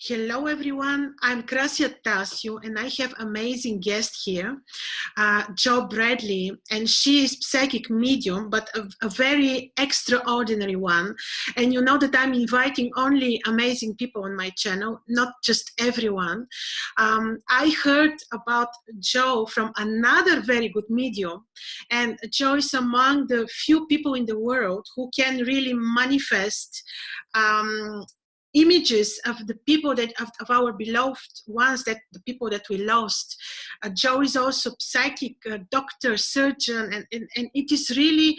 Hello everyone, I'm Krasia Tasio and I have amazing guest here, Jo Bradley, and she is psychic medium, but a very extraordinary one. And you know that I'm inviting only amazing people on my channel, not just everyone. I heard about Jo from another very good medium, and Jo is among the few people in the world who can really manifest images of the people that of our beloved ones, that the people that we lost. Jo is also psychic, doctor, surgeon, and it is really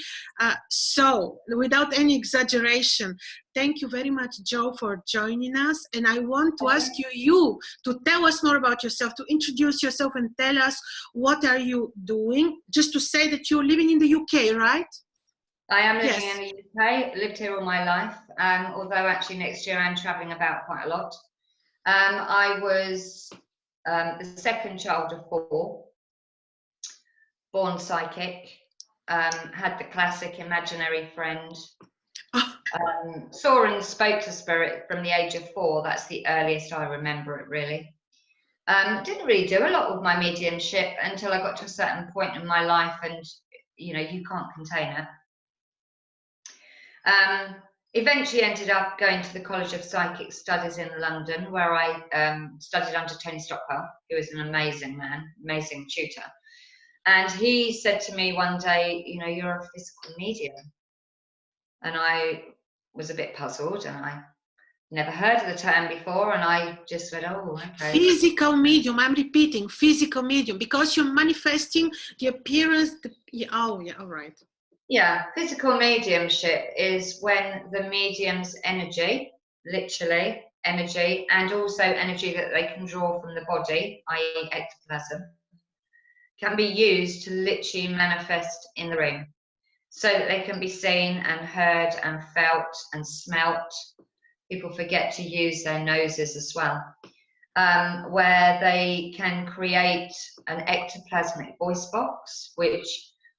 so, without any exaggeration. Thank you very much, Jo, for joining us. And I want to ask you to tell us more about yourself, to introduce yourself and tell us what are you doing. Just to say that you're living in the UK, right? I am living in the UK, lived here all my life, although actually next year I'm travelling about quite a lot. I was the second child of 4, born psychic, had the classic imaginary friend, saw and spoke to spirit from the age of 4, that's the earliest I remember it really. Didn't really do a lot with my mediumship until I got to a certain point in my life and, you know, you can't contain it. Eventually ended up going to the College of Psychic Studies in London, where I studied under Tony Stockwell, who is an amazing man, amazing tutor. And he said to me one day, you know, you're a physical medium. And I was a bit puzzled, and I never heard of the term before, and I just went, oh, okay. Physical medium, I'm repeating, physical medium, because you're manifesting the appearance, oh yeah, all right. Yeah, physical mediumship is when the medium's energy, literally energy, and also energy that they can draw from the body, i.e. ectoplasm, can be used to literally manifest in the room, so that they can be seen and heard and felt and smelt. People forget to use their noses as well, where they can create an ectoplasmic voice box, which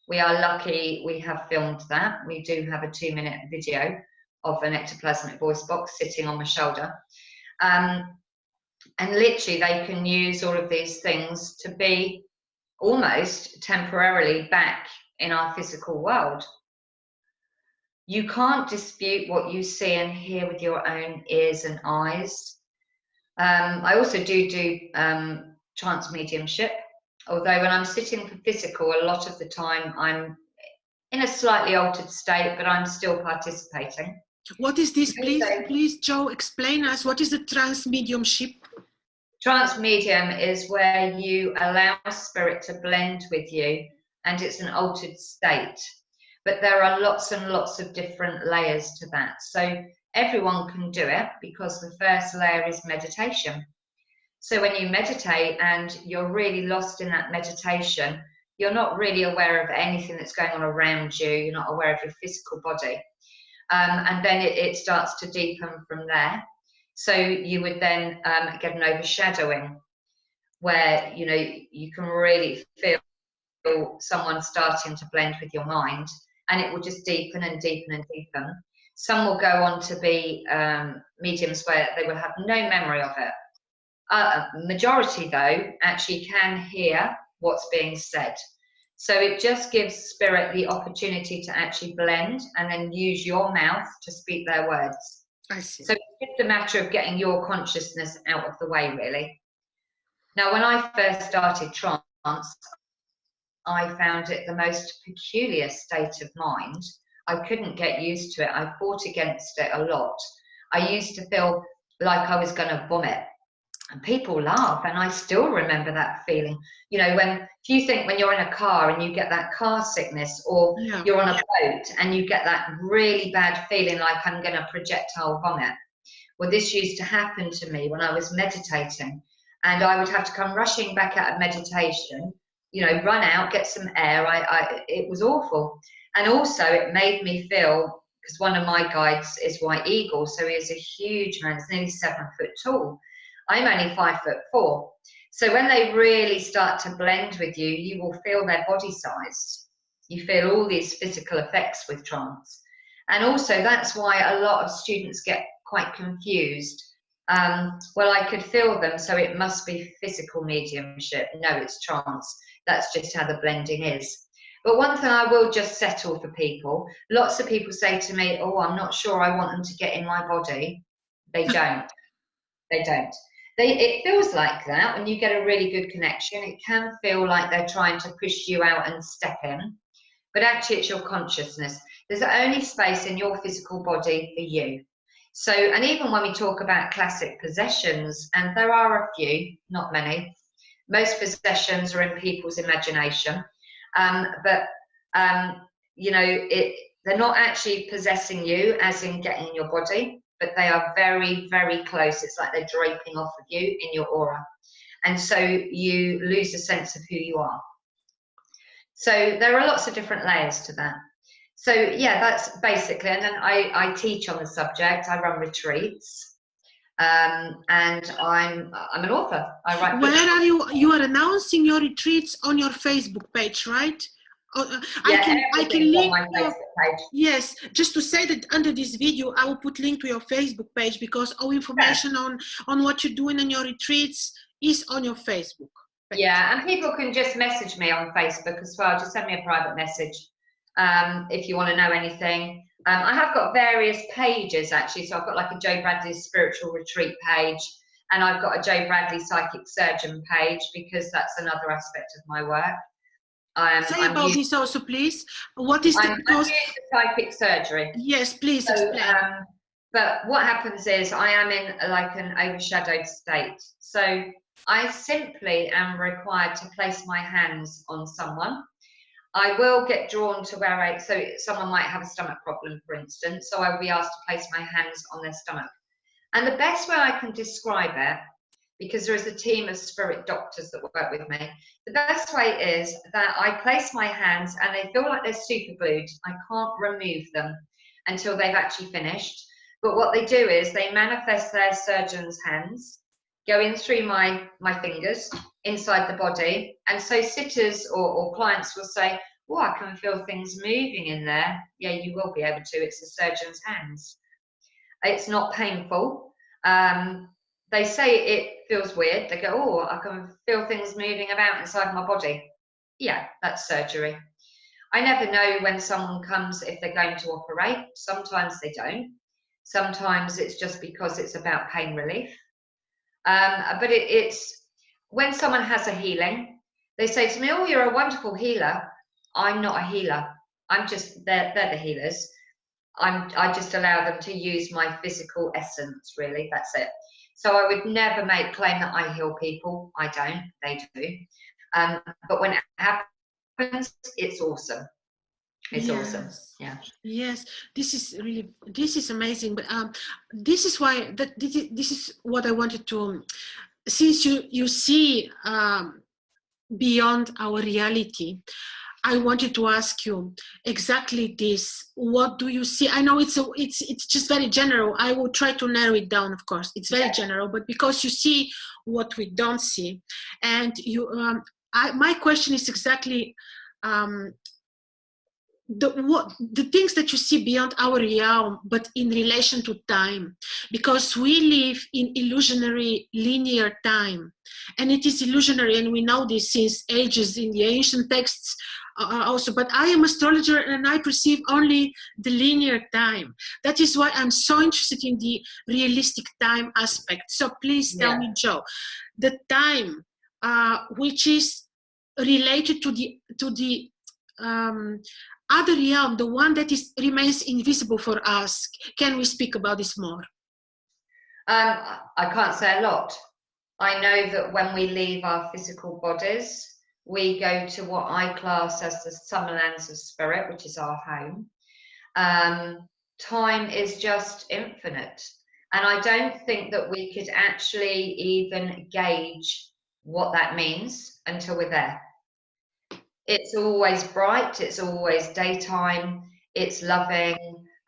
we are lucky we have filmed that. We do have a 2-minute video of an ectoplasmic voice box sitting on my shoulder. And literally they can use all of these things to be almost temporarily back in our physical world. You can't dispute what you see and hear with your own ears and eyes. I also do trance mediumship. Although when I'm sitting for physical, a lot of the time I'm in a slightly altered state, but I'm still participating. What is this? Please, Jo, explain us. What is the trance mediumship? Trance medium is where you allow spirit to blend with you, and it's an altered state. But there are lots and lots of different layers to that. So everyone can do it, because the first layer is meditation. So when you meditate and you're really lost in that meditation, you're not really aware of anything that's going on around you. You're not aware of your physical body. And then it starts to deepen from there. So you would then get an overshadowing, where, you know, you can really feel someone starting to blend with your mind, and it will just deepen and deepen and deepen. Some will go on to be mediums where they will have no memory of it. Majority, though, actually can hear what's being said. So it just gives spirit the opportunity to actually blend and then use your mouth to speak their words. I see. So it's just a matter of getting your consciousness out of the way, really. Now, when I first started trance, I found it the most peculiar state of mind. I couldn't get used to it. I fought against it a lot. I used to feel like I was going to vomit. And people laugh, and I still remember that feeling. You know, if you think when you're in a car and you get that car sickness, or you're on a boat and you get that really bad feeling like I'm going to projectile vomit. Well, this used to happen to me when I was meditating, and I would have to come rushing back out of meditation, you know, run out, get some air. It was awful. And also it made me feel, because one of my guides is White Eagle, so he is a huge man, he's nearly 7 foot tall. I'm only 5'4". So when they really start to blend with you, you will feel their body size. You feel all these physical effects with trance. And also that's why a lot of students get quite confused Well, I could feel them, so it must be physical mediumship. No, it's trance. That's just how the blending is. But one thing I will just settle for people, lots of people say to me, oh, I'm not sure I want them to get in my body. They don't. They don't. It feels like that when you get a really good connection. It can feel like they're trying to push you out and step in. But actually, it's your consciousness. There's only space in your physical body for you. So, and even when we talk about classic possessions, and there are a few, not many, most possessions are in people's imagination. You know, they're not actually possessing you as in getting in your body, but they are very, very close. It's like they're draping off of you in your aura. And so you lose a sense of who you are. So there are lots of different layers to that. So yeah, that's basically, and then I teach on the subject. I run retreats, and I'm an author. I write books. Where are you? You are announcing your retreats on your Facebook page, right? Yeah, I can link on my Facebook page. Yes, just to say that under this video, I will put link to your Facebook page, because all information on what you're doing in your retreats is on your Facebook page. Yeah, and people can just message me on Facebook as well. Just send me a private message if you want to know anything. I have got various pages actually. So I've got like a Joe Bradley Spiritual Retreat page, and I've got a Joe Bradley Psychic Surgeon page, because that's another aspect of my work. Say about this also, please. What is I'm used to psychic surgery. Yes, please explain. But what happens is I am in like an overshadowed state. So I simply am required to place my hands on someone. I will get drawn to where so someone might have a stomach problem, for instance. So I will be asked to place my hands on their stomach. And the best way I can describe it, because there is a team of spirit doctors that work with me, the best way is that I place my hands and they feel like they're super glued. I can't remove them until they've actually finished. But what they do is they manifest their surgeon's hands, go in through my fingers inside the body. And so sitters or clients will say, oh, I can feel things moving in there. Yeah, you will be able to. It's the surgeon's hands. It's not painful. They say it feels weird. They go, oh, I can feel things moving about inside my body. Yeah, that's surgery. I never know when someone comes if they're going to operate. Sometimes they don't. Sometimes it's just because it's about pain relief. But it's when someone has a healing, they say to me, oh, you're a wonderful healer. I'm not a healer. I'm just, they're the healers. I just allow them to use my physical essence, really. That's it. So I would never claim that I heal people. I don't. They do. But when it happens, it's awesome. It's awesome. Yeah. Yes, this is amazing. But this is why this is what I wanted to. Since you see beyond our reality, I wanted to ask you exactly this. What do you see? I know it's just very general. I will try to narrow it down, of course. It's very general, but because you see what we don't see. And my question is exactly the things that you see beyond our realm, but in relation to time, because we live in illusionary linear time, and it is illusionary, and we know this since ages in the ancient texts also. But I am astrologer, and I perceive only the linear time. That is why I'm so interested in the realistic time aspect. So please tell me, Joe, the time which is related to the other realm, the one that remains invisible for us. Can we speak about this more? I can't say a lot. I know that when we leave our physical bodies, we go to what I class as the summerlands of spirit, which is our home. Time is just infinite. And I don't think that we could actually even gauge what that means until we're there. It's always bright, it's always daytime, it's loving,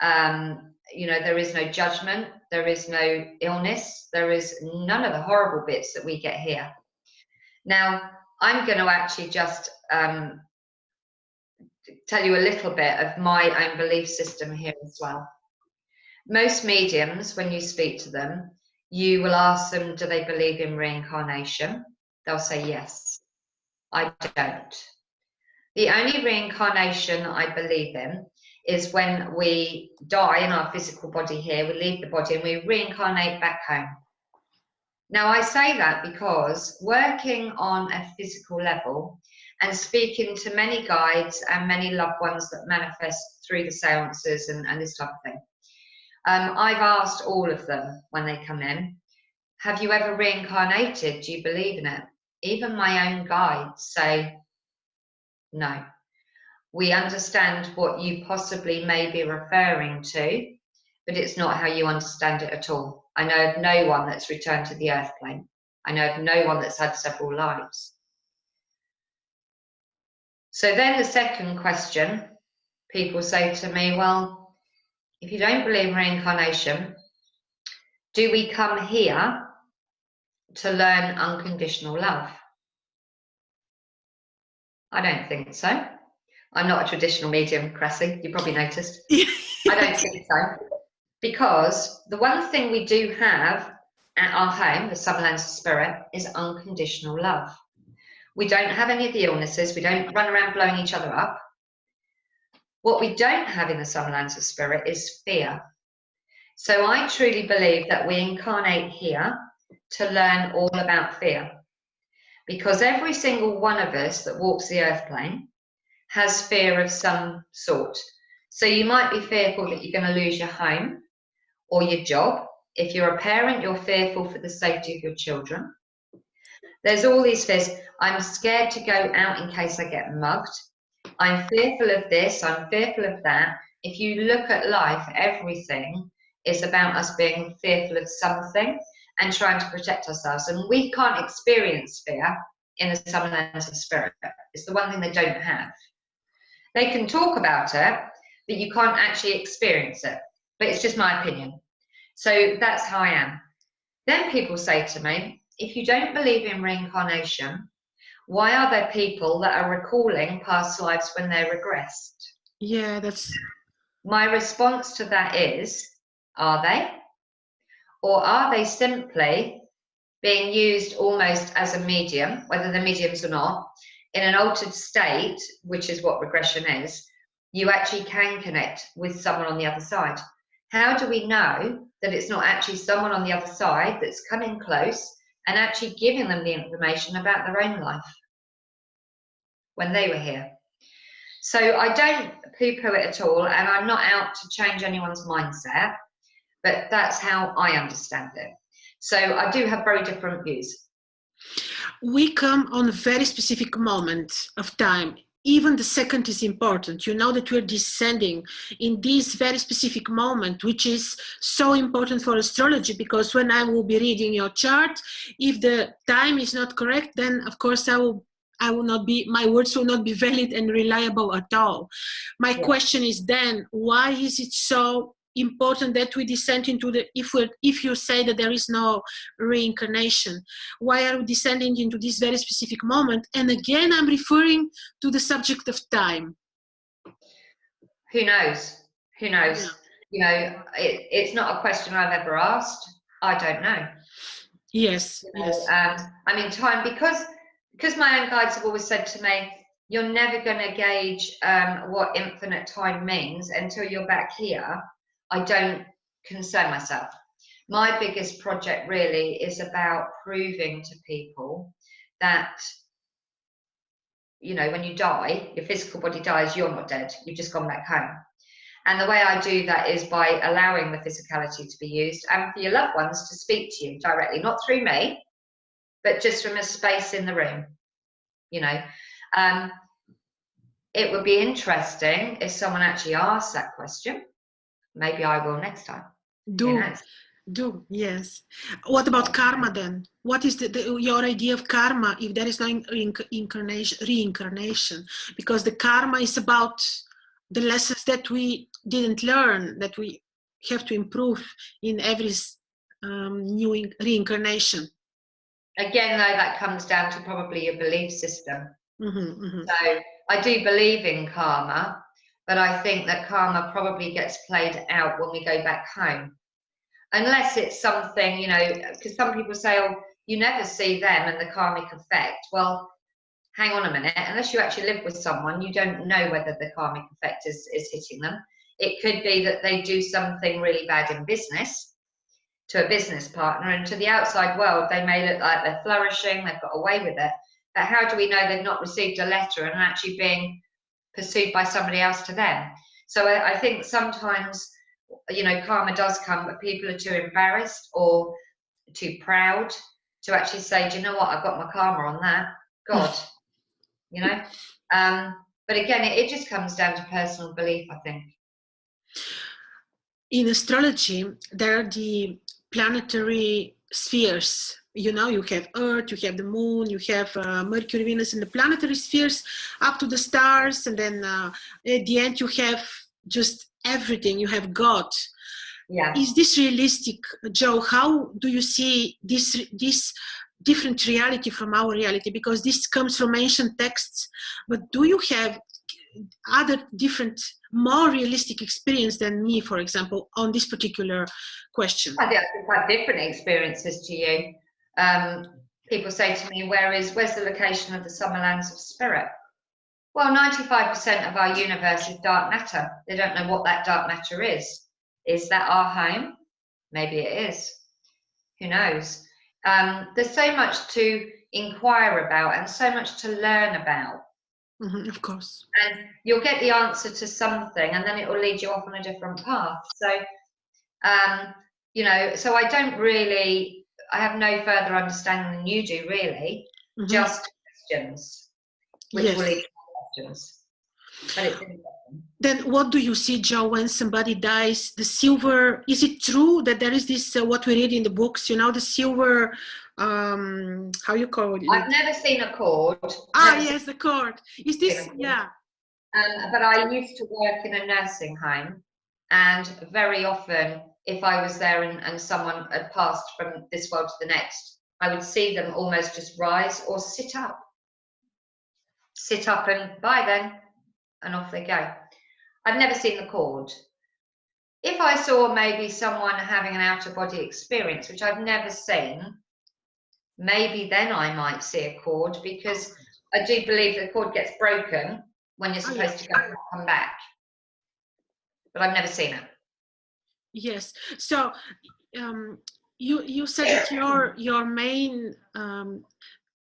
there is no judgment, there is no illness, there is none of the horrible bits that we get here. Now, I'm going to actually just tell you a little bit of my own belief system here as well. Most mediums, when you speak to them, you will ask them, do they believe in reincarnation? They'll say yes. I don't. The only reincarnation I believe in is when we die in our physical body here, we leave the body and we reincarnate back home. Now, I say that because working on a physical level and speaking to many guides and many loved ones that manifest through the seances and this type of thing, I've asked all of them when they come in, have you ever reincarnated? Do you believe in it? Even my own guides say, no. We understand what you possibly may be referring to, but it's not how you understand it at all. I know of no one that's returned to the earth plane. I know of no one that's had several lives. So then the second question, people say to me, well, if you don't believe in reincarnation, do we come here to learn unconditional love? I don't think so. I'm not a traditional medium, Cressy, you probably noticed. I don't think so. Because the one thing we do have at our home, the Summerlands of Spirit, is unconditional love. We don't have any of the illnesses. We don't run around blowing each other up. What we don't have in the Summerlands of Spirit is fear. So I truly believe that we incarnate here to learn all about fear. Because every single one of us that walks the earth plane has fear of some sort. So you might be fearful that you're going to lose your home or your job. If you're a parent, you're fearful for the safety of your children. There's all these fears. I'm scared to go out in case I get mugged. I'm fearful of this, I'm fearful of that. If you look at life, everything is about us being fearful of something and trying to protect ourselves. And we can't experience fear in the Summerlands of Spirit. It's the one thing they don't have. They can talk about it, but you can't actually experience it. But it's just my opinion. So that's how I am. Then people say to me, if you don't believe in reincarnation, why are there people that are recalling past lives when they're regressed? Yeah, that's... My response to that is, are they? Or are they simply being used almost as a medium, whether they're mediums or not, in an altered state, which is what regression is, you actually can connect with someone on the other side. How do we know that it's not actually someone on the other side that's coming close and actually giving them the information about their own life when they were here? So I don't poo-poo it at all, and I'm not out to change anyone's mindset, but that's how I understand it. So I do have very different views. We come on a very specific moment of time. Even the second is important. You know that we're descending in this very specific moment, which is so important for astrology, because when I will be reading your chart, if the time is not correct, then of course I will not be, my words will not be valid and reliable at all. My question is then, why is it so important that we descend into the, if you say that there is no reincarnation, why are we descending into this very specific moment? And again, I'm referring to the subject of time. Who knows? Who knows? Yeah. You know, it's not a question I've ever asked. I don't know. Yes, you know, yes. I mean, time, because my own guides have always said to me, you're never going to gauge what infinite time means until you're back here. I don't concern myself. My biggest project really is about proving to people that, you know, when you die, your physical body dies, you're not dead, you've just gone back home. And the way I do that is by allowing the physicality to be used and for your loved ones to speak to you directly, not through me, but just from a space in the room, you know. It would be interesting if someone actually asked that question. Maybe I will next time. Do, yes. What about karma then? What is your idea of karma if there is no reincarnation? Because the karma is about the lessons that we didn't learn, that we have to improve in every new reincarnation. Again, though, that comes down to probably your belief system. Mm-hmm, mm-hmm. So I do believe in karma, but I think that karma probably gets played out when we go back home. unless it's something, you know, because some people say, oh, you never see them and the karmic effect. Well, hang on a minute, unless you actually live with someone, you don't know whether the karmic effect is hitting them. It could be that they do something really bad in business to a business partner, and to the outside world, they may look like they're flourishing, they've got away with it. But how do we know they've not received a letter and are actually being pursued by somebody else to them? So I think sometimes, you know, karma does come, but people are too embarrassed or too proud to actually say, do you know what, I've got my karma on that. God, you know. But again, it just comes down to personal belief, I think. In astrology, there are the planetary spheres. You know, you have Earth, you have the Moon, you have Mercury, Venus, and the planetary spheres up to the stars, and then at the end you have just everything. You have God. Yeah. Is this realistic, Joe? How do you see this different reality from our reality? Because this comes from ancient texts, but do you have other different, more realistic experience than me, for example, on this particular question? I think I have different experiences to you. People say to me, where's the location of the summer lands of spirit? Well, 95% of our universe is dark matter. They don't know what that dark matter is. Is that our home? Maybe it is. Who knows? There's so much to inquire about and so much to learn about. Mm-hmm, of course. And you'll get the answer to something, and then it will lead you off on a different path. So, you know, so I have no further understanding than you do, really. Mm-hmm. Just questions, which will lead to questions. But it's interesting. Then what do you see, Joe, when somebody dies? The silver, is it true that there is this, what we read in the books, you know, the silver, how you call it? I've never seen a cord. Yes, the cord. Is this, yeah. But I used to work in a nursing home, and very often, if I was there and someone had passed from this world to the next, I would see them almost just rise or sit up. Sit up and bye then, and off they go. I've never seen the cord. If I saw maybe someone having an out-of-body experience, which I've never seen, maybe then I might see a cord, because I do believe the cord gets broken when you're supposed to go and come back. But I've never seen it. Yes. So you said that your main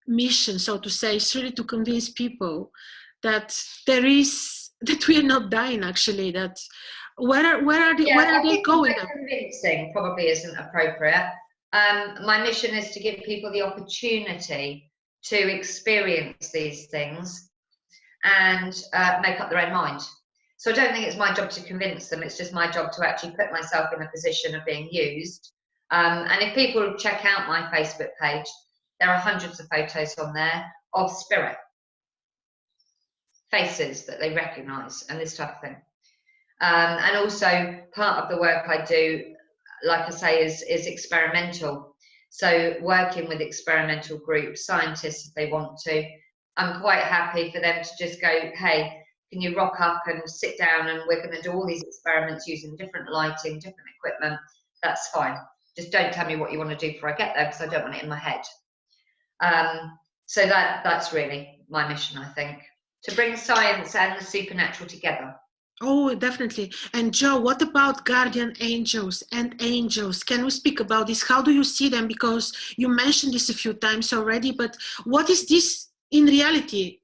mission, so to say, is really to convince people that we are not dying, actually, that where are they going? Convincing probably isn't appropriate. My mission is to give people the opportunity to experience these things and make up their own mind. So I don't think it's my job to convince them, it's just my job to actually put myself in a position of being used. And if people check out my Facebook page, there are hundreds of photos on there of spirit, faces that they recognise, and this type of thing. And also part of the work I do, like I say, is experimental. So working with experimental groups, scientists if they want to, I'm quite happy for them to just go, hey, can you rock up and sit down, and we're going to do all these experiments using different lighting, different equipment. That's fine. Just don't tell me what you want to do before I get there, because I don't want it in my head. So that's really my mission, I think, to bring science and the supernatural together. Oh, definitely. And Joe, what about guardian angels and angels? Can we speak about this? How do you see them? Because you mentioned this a few times already, but what is this in reality?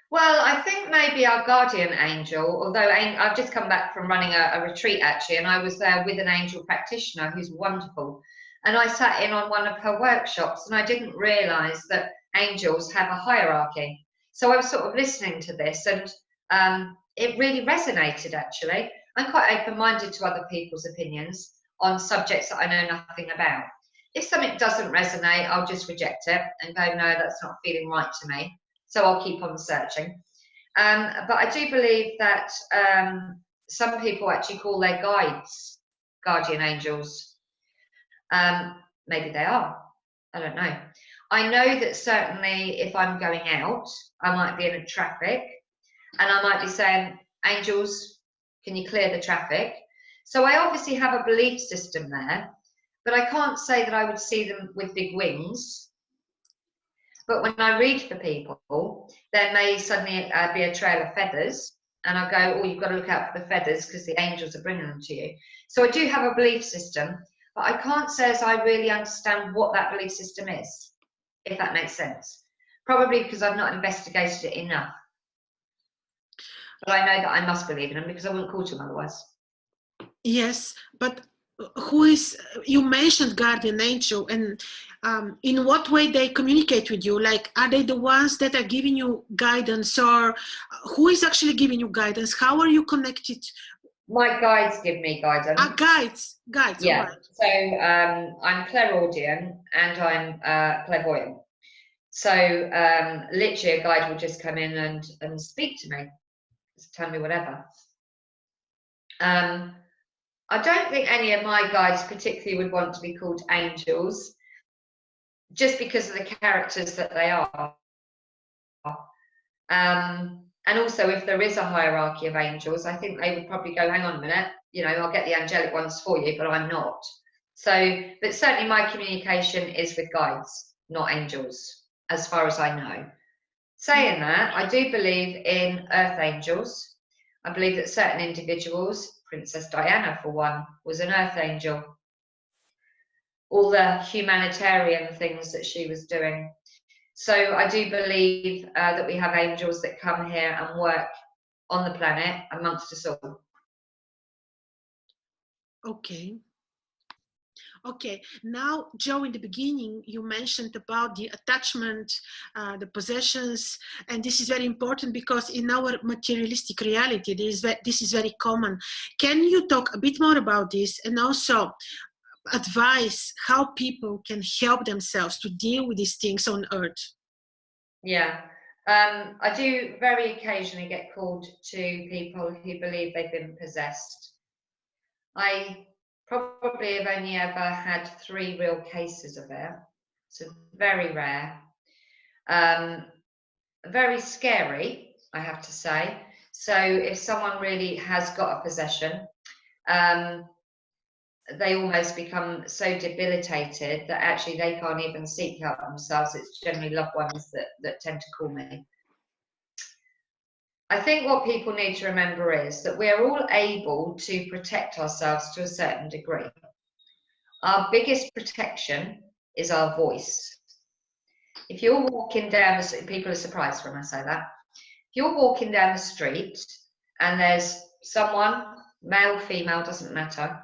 Well, I think maybe our guardian angel, although I've just come back from running a retreat actually, and I was there with an angel practitioner who's wonderful. And I sat in on one of her workshops, and I didn't realise that angels have a hierarchy. So I was sort of listening to this, and it really resonated actually. I'm quite open-minded to other people's opinions on subjects that I know nothing about. If something doesn't resonate, I'll just reject it and go, no, that's not feeling right to me. So I'll keep on searching. But I do believe that some people actually call their guides guardian angels. Maybe they are. I don't know. I know that certainly if I'm going out, I might be in a traffic, and I might be saying, angels, can you clear the traffic? So I obviously have a belief system there, but I can't say that I would see them with big wings. But when I read for people, there may suddenly be a trail of feathers, and I go, oh, you've got to look out for the feathers because the angels are bringing them to you. So I do have a belief system, but I can't say as I really understand what that belief system is, if that makes sense. Probably because I've not investigated it enough. But I know that I must believe in them because I wouldn't call to them otherwise. Yes, but who is, you mentioned guardian angel, and in what way they communicate with you? Like, are they the ones that are giving you guidance, or who is actually giving you guidance? How are you connected? My guides give me guidance. Guides. Yeah. Right. So I'm clairaudient and I'm clairvoyant. So literally a guide will just come in and speak to me, just tell me whatever. I don't think any of my guides particularly would want to be called angels, just because of the characters that they are. And also, if there is a hierarchy of angels, I think they would probably go, hang on a minute, you know, I'll get the angelic ones for you, but I'm not. So, but certainly my communication is with guides, not angels, as far as I know. Saying that, I do believe in earth angels. I believe that certain individuals, Princess Diana for one, was an earth angel. All the humanitarian things that she was doing. So I do believe that we have angels that come here and work on the planet amongst us all. Okay. Okay, now, Joe, in the beginning, you mentioned about the attachment, the possessions, and this is very important because in our materialistic reality, this is very common. Can you talk a bit more about this, and also advise how people can help themselves to deal with these things on Earth? Yeah, I do very occasionally get called to people who believe they've been possessed. I probably have only ever had 3 real cases of it, so very rare. Very scary, I have to say. So if someone really has got a possession, they almost become so debilitated that actually they can't even seek help themselves. It's generally loved ones that tend to call me. I think what people need to remember is that we're all able to protect ourselves to a certain degree. Our biggest protection is our voice. If you're walking down the, people are surprised when I say that. If you're walking down the street and there's someone, male, female, doesn't matter,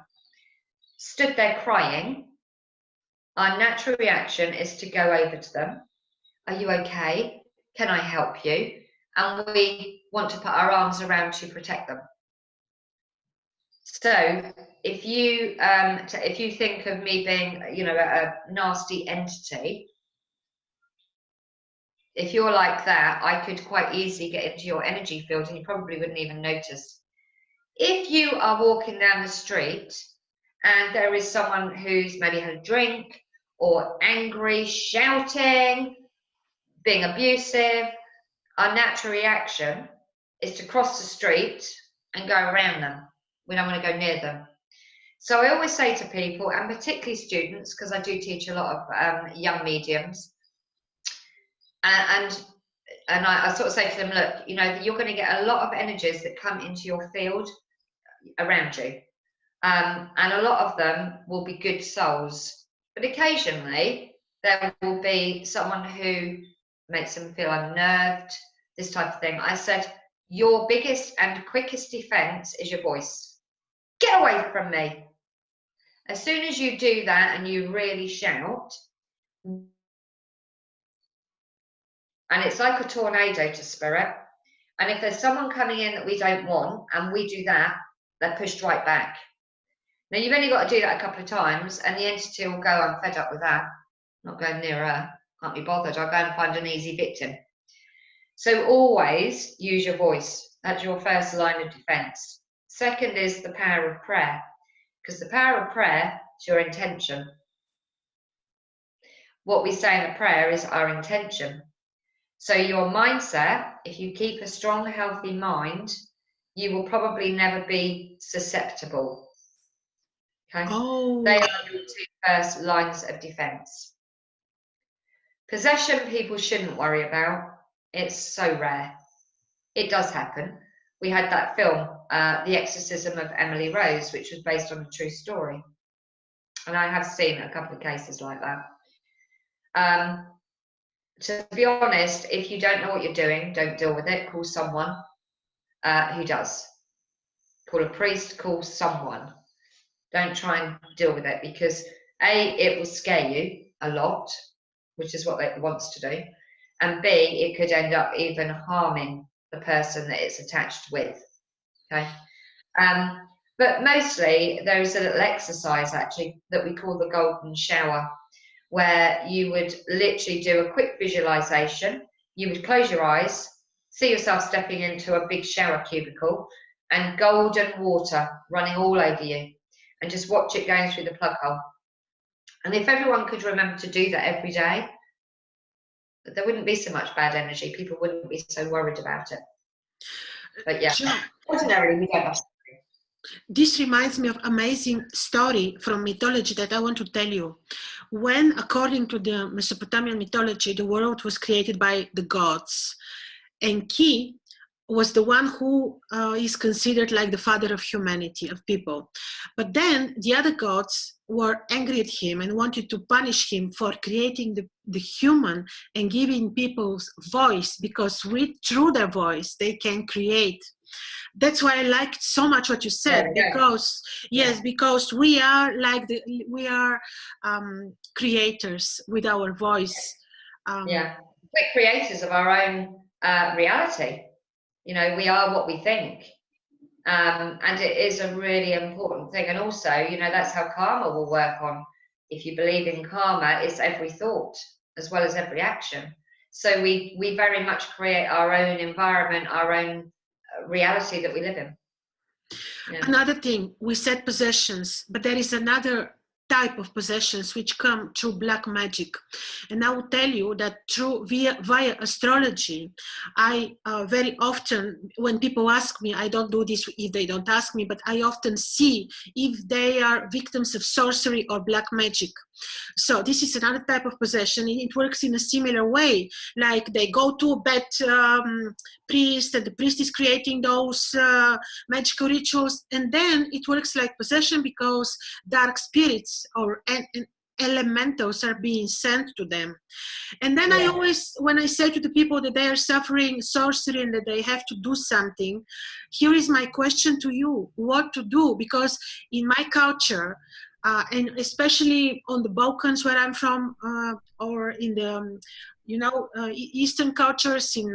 stood there crying, our natural reaction is to go over to them. Are you okay? Can I help you? And we want to put our arms around to protect them. So if you think of me being, you know, a nasty entity, if you're like that, I could quite easily get into your energy field and you probably wouldn't even notice. If you are walking down the street and there is someone who's maybe had a drink or angry, shouting, being abusive, our natural reaction is to cross the street and go around them. We don't want to go near them. So I always say to people, and particularly students, because I do teach a lot of young mediums, and I sort of say to them, look, you know, you're going to get a lot of energies that come into your field around you. And a lot of them will be good souls. But occasionally, there will be someone who makes them feel unnerved, this type of thing. I said, your biggest and quickest defense is your voice. Get away from me. As soon as you do that and you really shout, and it's like a tornado to spirit, and if there's someone coming in that we don't want and we do that, they're pushed right back. Now you've only got to do that a couple of times and the entity will go, I'm fed up with that, not going near her, can't be bothered, I'll go and find an easy victim. So always use your voice. That's your first line of defense. Second is the power of prayer, because the power of prayer is your intention. What we say in a prayer is our intention. So your mindset, if you keep a strong, healthy mind, you will probably never be susceptible. Okay, Oh. they are your two first lines of defense. Possession, people shouldn't worry about. It's so rare. It does happen. We had that film, The Exorcism of Emily Rose, which was based on a true story, and I have seen a couple of cases like that. To be honest, if you don't know what you're doing, don't deal with it. Call someone who does. Call a priest, call someone. Don't try and deal with it, because A, it will scare you a lot, which is what it wants to do, and B, it could end up even harming the person that it's attached with. Okay. But mostly there is a little exercise actually that we call the golden shower, where you would literally do a quick visualization. You would close your eyes, see yourself stepping into a big shower cubicle, and golden water running all over you, and just watch it going through the plug hole. And if everyone could remember to do that every day, there wouldn't be so much bad energy. People wouldn't be so worried about it. But yeah, ordinarily we don't have. This reminds me of amazing story from mythology that I want to tell you. When, according to the Mesopotamian mythology, the world was created by the gods, and Ki was the one who is considered like the father of humanity, of people. But then the other gods were angry at him and wanted to punish him for creating the human and giving people's voice, because through their voice they can create. That's why I liked so much what you said, because because we are like creators with our voice. We're creators of our own reality. You know, we are what we think, and it is a really important thing. And also, you know, that's how karma will work on. If you believe in karma, it's every thought as well as every action. So we very much create our own environment, our own reality that we live in. Yeah. Another thing, we said possessions, but there is another type of possessions which come through black magic. And I will tell you that via astrology, I very often, when people ask me, I don't do this if they don't ask me, but I often see if they are victims of sorcery or black magic. So this is another type of possession. It works in a similar way. Like they go to a bad priest, and the priest is creating those magical rituals, and then it works like possession because dark spirits or elementals are being sent to them. And then I always, when I say to the people that they are suffering sorcery and that they have to do something, here is my question to you: what to do? Because in my culture, and especially on the Balkans where I'm from, or in the Eastern cultures, in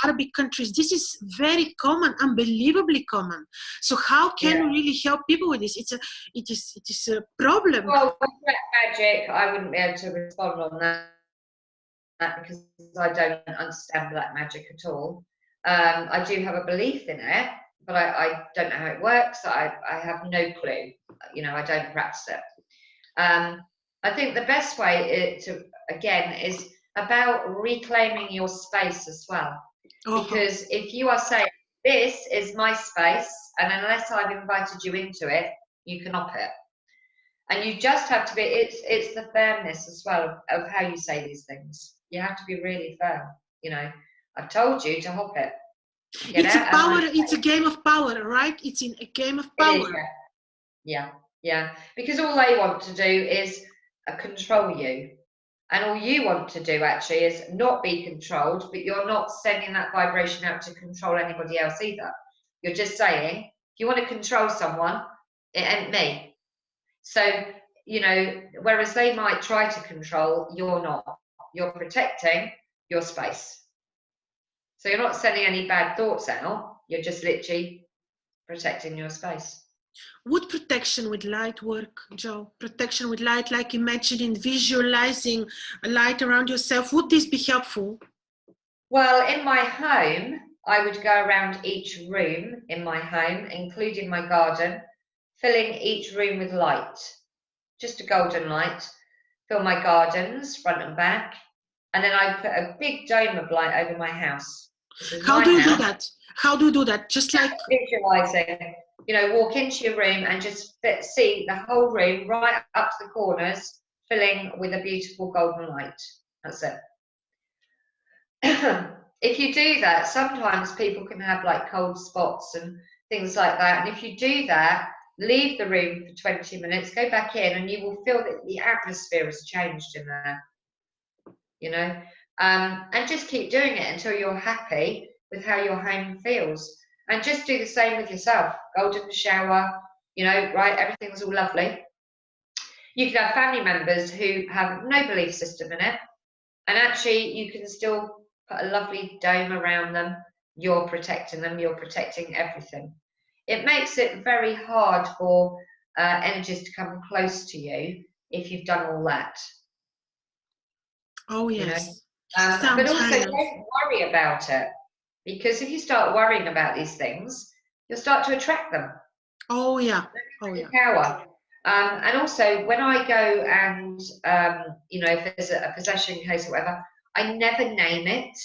Arabic countries, this is very common, unbelievably common. So how can we really help people with this? It is a problem. Well, with black magic, I wouldn't be able to respond on that because I don't understand black magic at all. I do have a belief in it, but I don't know how it works. I have no clue. You know, I don't practice it. I think the best way is about reclaiming your space as well. Because if you are saying, this is my space, and unless I've invited you into it, you can op it. And you just have to be, it's the firmness as well of how you say these things. You have to be really firm. You know, I've told you to hop it. It's a power, it's a game of power, right? It's in a game of power. Yeah. Because all they want to do is control you. And all you want to do actually is not be controlled, but you're not sending that vibration out to control anybody else either. You're just saying, if you want to control someone, it ain't me. So, you know, whereas they might try to control, you're not. You're protecting your space. So you're not sending any bad thoughts out. You're just literally protecting your space. Would protection with light work, Joe? Protection with light, like imagining, visualizing a light around yourself. Would this be helpful? Well, in my home, I would go around each room in my home, including my garden, filling each room with light, just a golden light. Fill my gardens, front and back. And then I put a big dome of light over my house. This is How my do you do house. that? How do you do that? Just like Visualizing, you know, walk into your room and just see the whole room right up to the corners filling with a beautiful golden light. That's it. If you do that, sometimes people can have like cold spots and things like that. And if you do that, leave the room for 20 minutes, go back in, and you will feel that the atmosphere has changed in there, you know. And just keep doing it until you're happy with how your home feels. And just do the same with yourself. Go to the shower, you know, right? Everything's all lovely. You could have family members who have no belief system in it, and actually you can still put a lovely dome around them. You're protecting them, you're protecting everything. It makes it very hard for energies to come close to you if you've done all that. oh You know. yes, But sounds also very nice. don't worry about it, because if you start worrying about these things, you'll start to attract them. Oh yeah, oh The yeah. power. And also, when I go and, you know, if there's a possession case or whatever, I never name it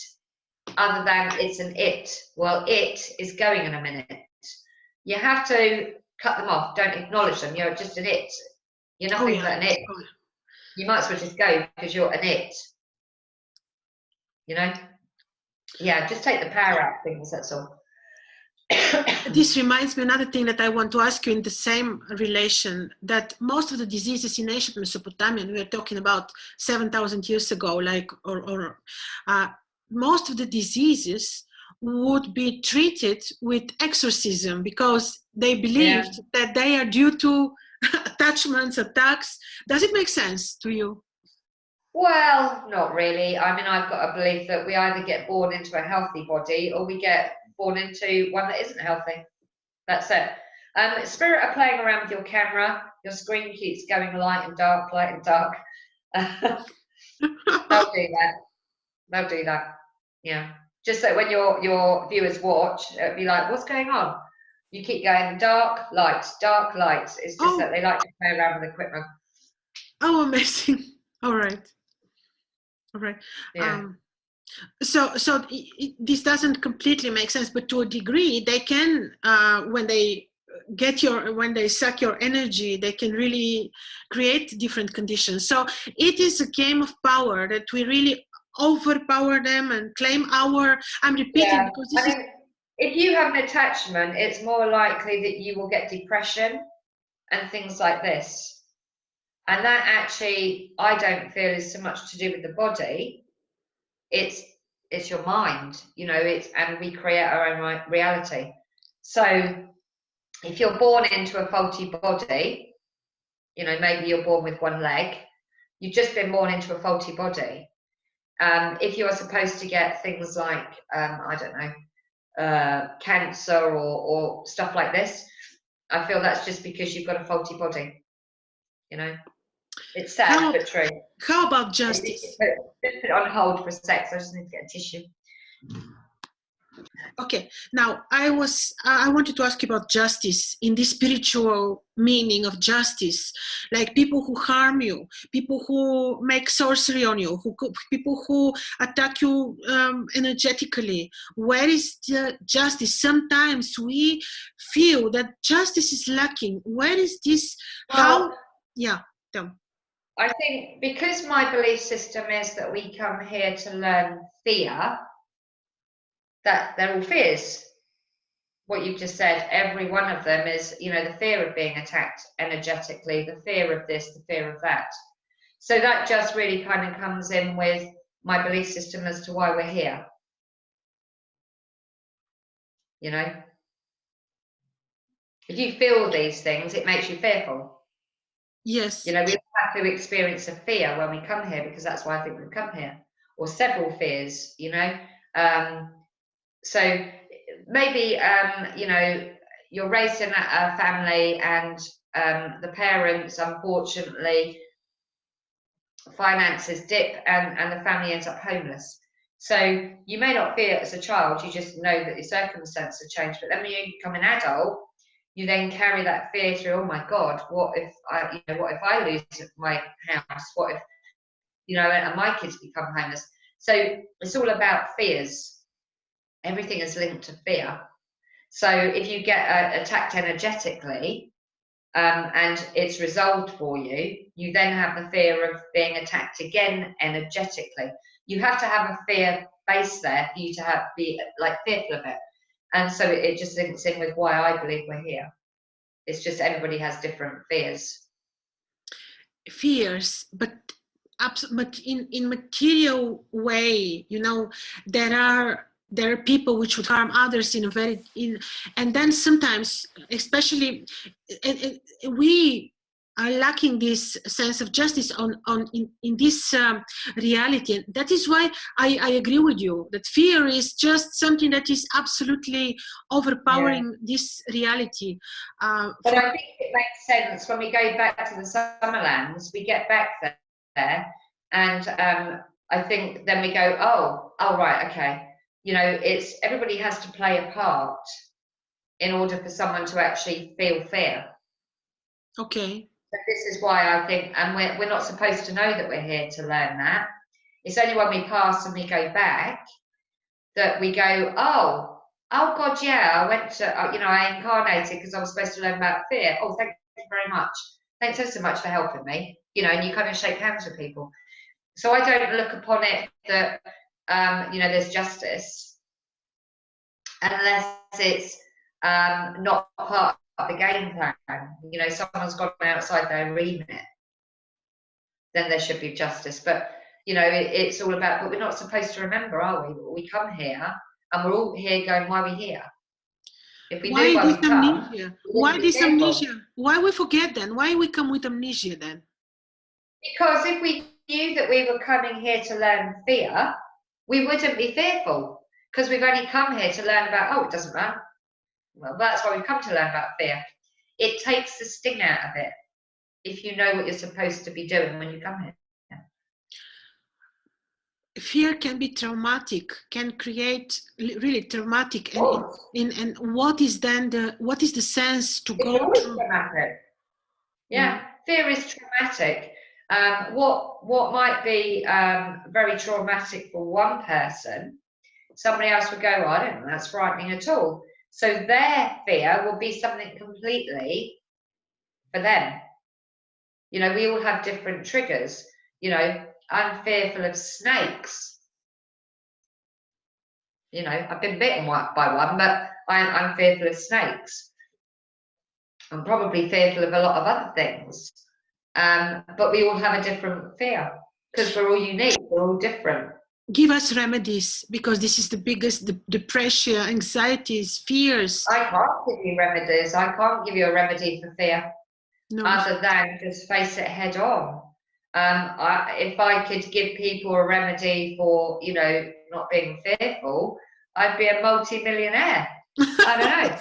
other than it's an it. Well, it is going in a minute. You have to cut them off. Don't acknowledge them. You're just an it. You're Oh nothing yeah. but an it. Oh, You might as well just go because you're an it. You know? Yeah, just take the power out of things, that's all. this reminds me another thing that I want to ask you in the same relation, that most of the diseases in ancient Mesopotamia, and we are talking about 7,000 years ago, like, or most of the diseases would be treated with exorcism because they believed that they are due to attachments, attacks. Does it make sense to you? Well, not really. I mean, I've got a belief that we either get born into a healthy body or we get born into one that isn't healthy. That's it. Spirit are playing around with your camera. Your screen keeps going light and dark, light and dark. They'll do that. They'll do that. Yeah. Just so when your viewers watch, it'll be like, what's going on? You keep going dark, light, dark, light. It's just that they like to play around with equipment. Oh, amazing. All right. All right. Yeah. So this doesn't completely make sense, but to a degree, they can, when they suck your energy, they can really create different conditions. So it is a game of power that we really overpower them and claim our. I'm repeating because this is. If you have an attachment, it's more likely that you will get depression and things like this. And that actually, I don't feel is so much to do with the body. It's your mind, you know. And we create our own reality. So if you're born into a faulty body, you know, maybe you're born with one leg, you've just been born into a faulty body. If you're supposed to get things like, I don't know, cancer or stuff like this, I feel that's just because you've got a faulty body. You know, it's sad but true. How about justice? Just put it on hold for a sec, so I just need to get a tissue. Okay, now I wanted to ask you about justice in the spiritual meaning of justice, like people who harm you, people who make sorcery on you, people who attack you energetically. Where is the justice? Sometimes we feel that justice is lacking. Where is this? Well, I think because my belief system is that we come here to learn fear, that they're all fears. What you've just said, every one of them is, you know, the fear of being attacked energetically, the fear of this, the fear of that. So that just really kind of comes in with my belief system as to why we're here. You know, if you feel these things, it makes you fearful. Yes. You know, we have to experience a fear when we come here, because that's why I think we've come here, or several fears, you know. So maybe, you know, you're raised in a family and the parents, unfortunately, finances dip and the family ends up homeless. So you may not feel it as a child, you just know that your circumstances have changed. But then when you become an adult, you then carry that fear through. Oh my God, what if I lose my house? What if, you know, and my kids become homeless? So it's all about fears. everything is linked to fear. So if you get attacked energetically, and it's resolved for you, you then have the fear of being attacked again energetically. You have to have a fear base there for you to be like fearful of it. And so it just links in with why I believe we're here. It's just everybody has different fears. Fears, but in material way, you know, there are people which would harm others and then sometimes, especially, we are lacking this sense of justice in this reality. And that is why I agree with you that fear is just something that is absolutely overpowering this reality. But I think it makes sense when we go back to the Summerlands, we get back there, and I think then we go, oh right, okay. You know, it's everybody has to play a part in order for someone to actually feel fear. Okay. So this is why I think, and we're not supposed to know that we're here to learn that. It's only when we pass and we go back that we go, oh God, yeah, I went to, you know, I incarnated because I was supposed to learn about fear. Oh, thank you very much. Thanks so much for helping me. You know, and you kind of shake hands with people. So I don't look upon it that, you know, there's justice unless it's not part of the game plan. You know, someone's gone outside their remit, then there should be justice. But, you know, it's all about, but we're not supposed to remember, are we? We come here and we're all here going, why are we here? If we knew why we come, why this amnesia? Why we forget then? Why we come with amnesia then? Because if we knew that we were coming here to learn fear, we wouldn't be fearful, because we've only come here to learn about, oh, it doesn't matter. Well, that's why we've come to learn about fear. It takes the sting out of it if you know what you're supposed to be doing when you come here. Fear can be traumatic, can create really traumatic, and what is then the sense to go through? Traumatic. Yeah, fear is traumatic. What might be very traumatic for one person, somebody else would go, well, I don't know, that's frightening at all. So their fear will be something completely for them. You know, we all have different triggers. You know, I'm fearful of snakes. You know, I've been bitten by one, but I'm fearful of snakes. I'm probably fearful of a lot of other things. But we all have a different fear because we're all unique, we're all different. Give us remedies, because this is the biggest, the pressure, anxieties, fears. I can't give you remedies. I can't give you a remedy for fear, other than just face it head on. If I could give people a remedy for, you know, not being fearful, I'd be a multi-millionaire. I don't know.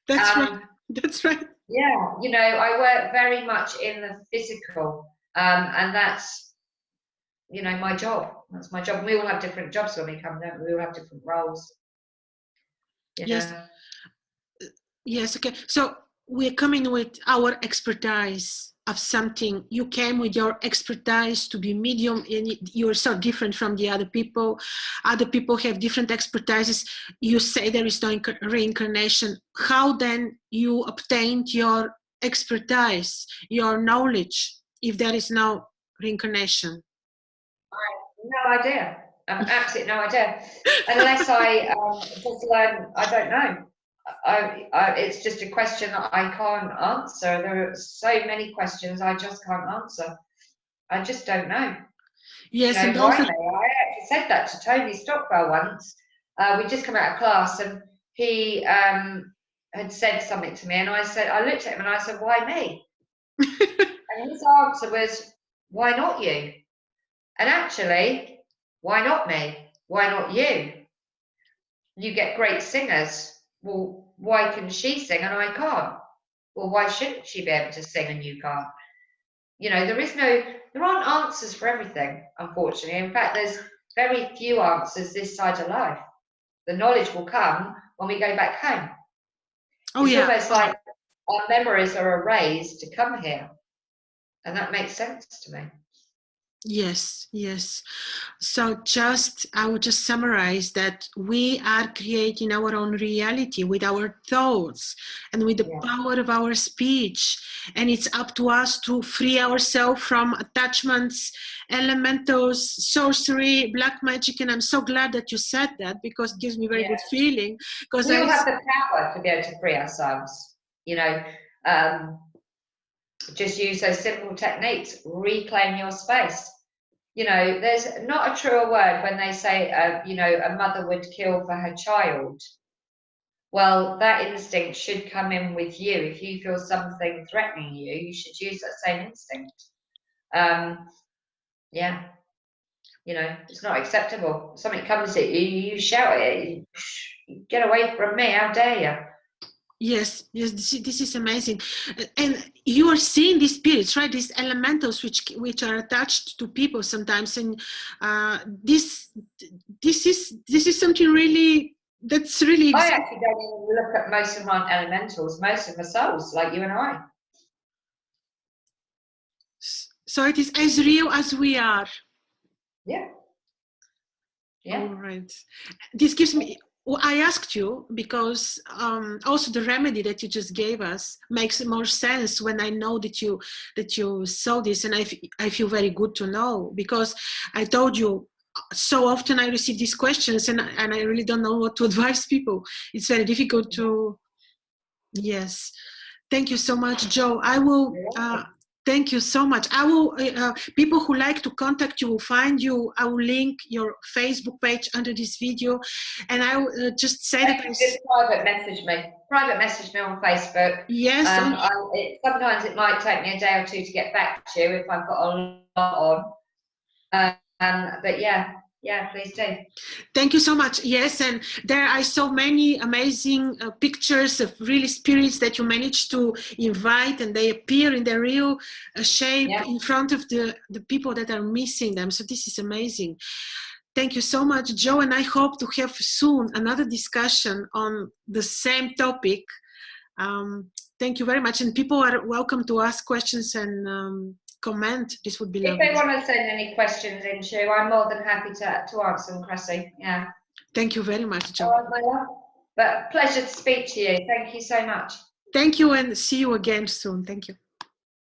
That's right. That's right. Yeah, you know, I work very much in the physical, and that's, you know, my job. That's my job. We all have different jobs when we come down. We all have different roles. Yes. Yes. Okay. So we're coming with our expertise of something. You came with your expertise to be medium, and you're so different from the other people. Other people have different expertises. You say there is no reincarnation. How then you obtained your expertise, your knowledge, if there is no reincarnation? No idea. Absolutely no idea. Unless I just learn, I don't know. It's just a question that I can't answer. There are so many questions I just can't answer. I just don't know. Yes, you know, I actually said that to Tony Stockwell once. We'd just come out of class, and he had said something to me, and I looked at him and I said, "Why me?" And his answer was, "Why not you?" And actually, why not me? Why not you? You get great singers. Well, why can she sing and I can't? Well, why shouldn't she be able to sing and you can't? You know, there aren't answers for everything, unfortunately. In fact, there's very few answers this side of life. The knowledge will come when we go back home. It's almost like our memories are erased to come here. And that makes sense to me. Yes, yes. So I would just summarize that we are creating our own reality with our thoughts and with the Yeah. power of our speech. And it's up to us to free ourselves from attachments, elementals, sorcery, black magic. And I'm so glad that you said that, because it gives me a very good feeling. Because We all have the power to be able to free ourselves, you know. Just use those simple techniques, reclaim your space. You know, there's not a truer word when they say, you know, a mother would kill for her child. Well, that instinct should come in with you. If you feel something threatening you, you should use that same instinct. Yeah, you know, it's not acceptable. If something comes at you, you shout it. Get away from me, how dare you? Yes, yes, this is amazing, and you are seeing these spirits, right? These elementals, which are attached to people sometimes, and this is something really that's really. I actually don't even look at most of my elementals. Most of my souls, like you and I. So it is as real as we are. Yeah. Yeah. All right. This gives me. Well, I asked you because also the remedy that you just gave us makes more sense when I know that you saw this, and I feel very good to know, because I told you so often I receive these questions and I really don't know what to advise people. It's very difficult to. Yes. Thank you so much, Joe. I will. Thank you so much. I will. People who like to contact you will find you. I will link your Facebook page under this video, and I will just say that. Just private message me. Private message me on Facebook. Yes. Sometimes it might take me a day or two to get back to you if I've got a lot on. But yeah, please do. Thank you so much. Yes, and there I saw many amazing pictures of really spirits that you managed to invite, and they appear in their real shape in front of the people that are missing them. So this is amazing. Thank you so much, Joe, and I hope to have soon another discussion on the same topic. Thank you very much, and people are welcome to ask questions and comment. This would be lovely. If they want to send any questions in, Shu, I'm more than happy to answer them, Cressy. Yeah. Thank you very much, Joe. All right, my love. But pleasure to speak to you. Thank you so much. Thank you, and see you again soon. Thank you.